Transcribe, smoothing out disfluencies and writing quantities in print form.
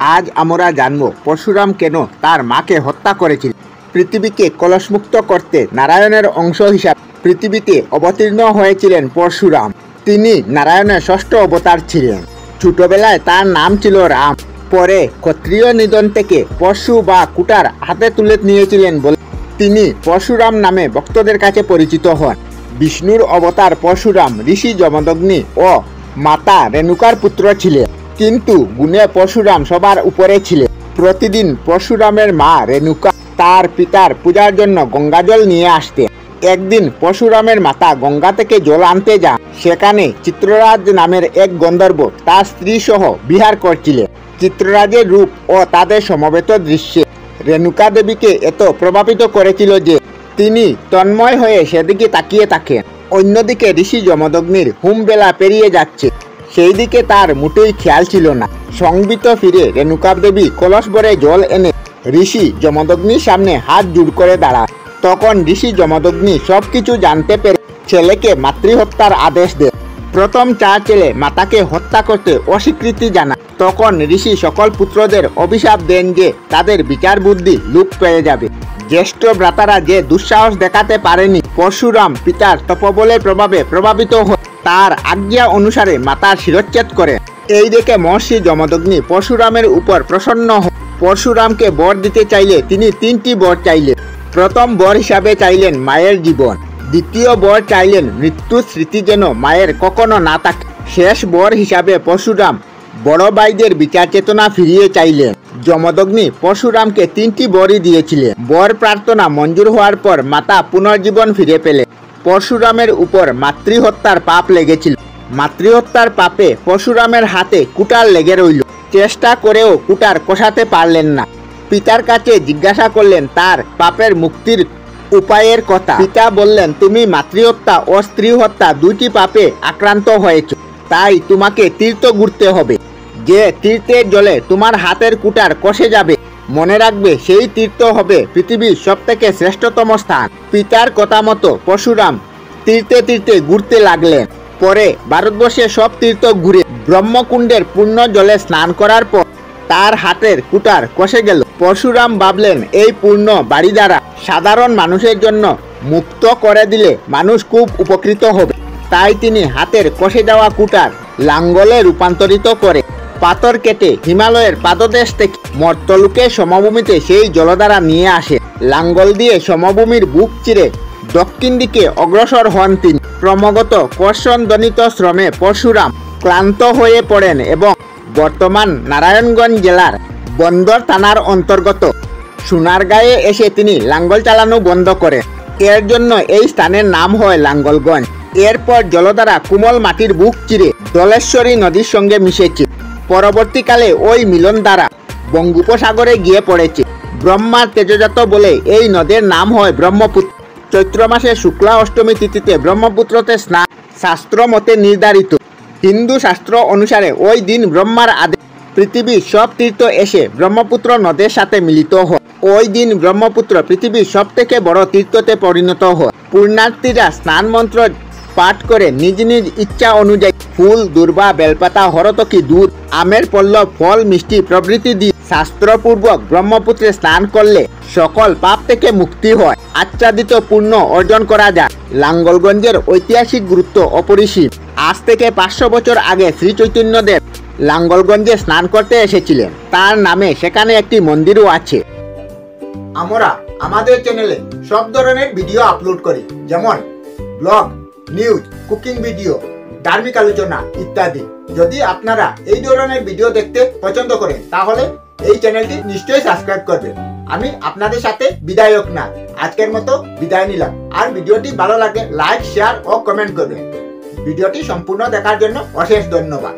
আজ আমরা জানব পরশুরাম কেন তার মাকে হত্যা করেছিল। পৃথিবীকে কলসমুক্ত করতে নারায়ণের অংশ হিসাবে পৃথিবীতে অবতীর্ণ হয়েছিলেন পরশুরাম। তিনি নারায়ণের ষষ্ঠ অবতার ছিলেন। ছোটবেলায় তার নাম ছিল রাম। পরে ক্ষত্রিয় নিধন থেকে পরশু বা কুটার হাতে তুলে নিয়েছিলেন বলে তিনি পরশুরাম নামে ভক্তদের কাছে পরিচিত হন। বিষ্ণুর অবতার পরশুরাম ঋষি যমদগ্নি ও মাতা রেণুকার পুত্র ছিলেন, কিন্তু গুণে পরশুরাম সবার উপরে ছিলেন। প্রতিদিন পরশুরামের মা রেণুকা তার পিতার পূজার জন্য গঙ্গাজল নিয়ে আসতেন। একদিন পরশুরামের মাতা গঙ্গা থেকে জল আনতে যান। সেখানে চিত্ররাজ নামের এক গন্ধর্ব তার স্ত্রী সহ বিহার করছিলেন। চিত্ররাজের রূপ ও তাদের সমবেত দৃশ্যে রেণুকা দেবীকে এত প্রভাবিত করেছিল যে তিনি তন্ময় হয়ে সেদিকে তাকিয়ে থাকেন। অন্যদিকে ঋষি যমদগ্নির বেলা পেরিয়ে যাচ্ছে, সেই দিকে তার মোটেই খেয়াল ছিল না। সংবিত ফিরে রেণুকা দেবী কলস ভরে জল এনে ঋষি যমদগ্নির সামনে হাত জোড় করে দাঁড়ায়। তখন ঋষি যমদগ্নি সবকিছু জানতে পেরে ছেলেকে মাতৃহত্যার আদেশ দেন। প্রথম 4 ছেলে মাতাকে হত্যা করতে অস্বীকৃতি জানায়। তখন ঋষি সকল পুত্রদের অভিশাপ দেন যে তাদের বিচার বুদ্ধি লোপ পেয়ে যাবে। জ্যেষ্ঠ ভ্রাতারা যে দুঃসাহস দেখাতে পারেনি, পরশুরাম পিতার তপবলের প্রভাবে প্রভাবিত হয়ে তার আজ্ঞা অনুসারে মাতার শিরচ্ছেদ করেন। এই দেখে মহর্ষি যমদগ্নি পরশুরামের উপর প্রসন্ন হন। পরশুরামকে বর দিতে চাইলে তিনি 3টি বর চাইলেন। প্রথম বর হিসাবে চাইলেন মায়ের জীবন, দ্বিতীয় বর চাইলেন মৃত্যুর স্মৃতি যেন মায়ের কখনো না থাকে, শেষ বর হিসাবে পরশুরাম বড় ভাইদের বিচার চেতনা ফিরিয়ে চাইলেন। যমদগ্নি পরশুরামকে 3টি বরই দিয়েছিলেন। বর প্রার্থনা মঞ্জুর হওয়ার পর মাতা পুনর্জীবন ফিরে পেলেন। পরশুরামের উপর মাতৃহত্যার পাপ লেগেছিল। মাতৃহত্যার পাপে পরশুরামের হাতে কুটার লেগে রইল। চেষ্টা করেও কুটার কষাতে পারলেন না। পিতার কাছে জিজ্ঞাসা করলেন তার পাপের মুক্তির উপায়ের কথা। পিতা বললেন, তুমি মাতৃহত্যা ও স্ত্রী হত্যা 2টি পাপে আক্রান্ত হয়েছ, তাই তোমাকে তীর্থ ঘুরতে হবে। যে তীর্থের জলে তোমার হাতের কুটার কষে যাবে, মনে রাখবে সেই তীর্থ হবে পৃথিবীর সবথেকে শ্রেষ্ঠতম স্থান। পিতার কথা মতো পরশুরাম তীর্থে তীর্থে ঘুরতে লাগলেন। পরে ভারতবর্ষের সব তীর্থ ঘুরে ব্রহ্মকুণ্ডের পূর্ণ জলে স্নান করার পর তার হাতের কুটার কষে গেল। পরশুরাম ভাবলেন, এই পূর্ণ বাড়ি দ্বারা সাধারণ মানুষের জন্য মুক্ত করে দিলে মানুষ খুব উপকৃত হবে। তাই তিনি হাতের কষে যাওয়া কুটার লাঙ্গলে রূপান্তরিত করে পাথর কেটে হিমালয়ের পাদদেশ থেকে মর্তলোকের সমভূমিতে সেই জলধারা নিয়ে আসে। লাঙ্গল দিয়ে সমভূমির বুক চিরে দক্ষিণ দিকে অগ্রসর হন তিনি। ক্রমাগত কর্ষণধ্বনিত শ্রমে পরশুরাম ক্লান্ত হয়ে পড়েন এবং বর্তমান নারায়ণগঞ্জ জেলার বন্দর থানার অন্তর্গত সোনারগাঁয়ে এসে তিনি লাঙ্গল চালানো বন্ধ করেন। এর জন্য এই স্থানের নাম হয় লাঙ্গলগঞ্জ। এরপর জলধারা কোমল মাটির বুক চিরে দলেশ্বরী নদীর সঙ্গে মিশেছে। পরবর্তীকালে ওই মিলন দ্বারা বঙ্গোপসাগরে গিয়ে পড়েছে। ব্রহ্মার তেজজাত বলে এই নদের নাম হয় ব্রহ্মপুত্র। চৈত্র মাসের শুক্লা অষ্টমী তিথিতে ব্রহ্মপুত্রতে স্নান শাস্ত্র মতে নির্ধারিত। হিন্দু শাস্ত্র অনুসারে ওই দিন ব্রহ্মার আদেশ পৃথিবীর সব তীর্থ এসে ব্রহ্মপুত্র নদের সাথে মিলিত হয়। ওই দিন ব্রহ্মপুত্র পৃথিবীর সব থেকে বড় তীর্থতে পরিণত হয়। পুণ্যার্থীরা স্নান মন্ত্র পাঠ করে নিজ নিজ ইচ্ছা অনুযায়ী ফুল, দুর্বা, বেলপাতা, হরতকি, দুধ, আমের পল্লব, ফল, মিষ্টি প্রভৃতি দিয়ে শাস্ত্রপূর্বক ব্রহ্মপুত্রে স্নান করলে সকল পাপ থেকে মুক্তি হয়, আচ্ছাদিত পুণ্য অর্জন করা যায়। লাঙ্গলগঞ্জের ঐতিহাসিক গুরুত্ব অপরিসীম। আজ থেকে 500 বছর আগে শ্রী চৈতন্যদেব লাঙ্গলগঞ্জে স্নান করতে এসেছিলেন। তার নামে সেখানে একটি মন্দিরও আছে। আমরা আমাদের চ্যানেলে সব ধরনের ভিডিও আপলোড করি, যেমন ব্লগ, নিউজ, কুকিং ভিডিও, ধার্মিক আলোচনা ইত্যাদি। যদি আপনারা এই ধরনের ভিডিও দেখতে পছন্দ করেন তাহলে এই চ্যানেলটি নিশ্চয়ই সাবস্ক্রাইব করবেন। আমি আপনাদের সাথে বিদায়ক না, আজকের মতো বিদায় নিলাম। আর ভিডিওটি ভালো লাগলে লাইক, শেয়ার ও কমেন্ট করবেন। ভিডিওটি সম্পূর্ণ দেখার জন্য অশেষ ধন্যবাদ।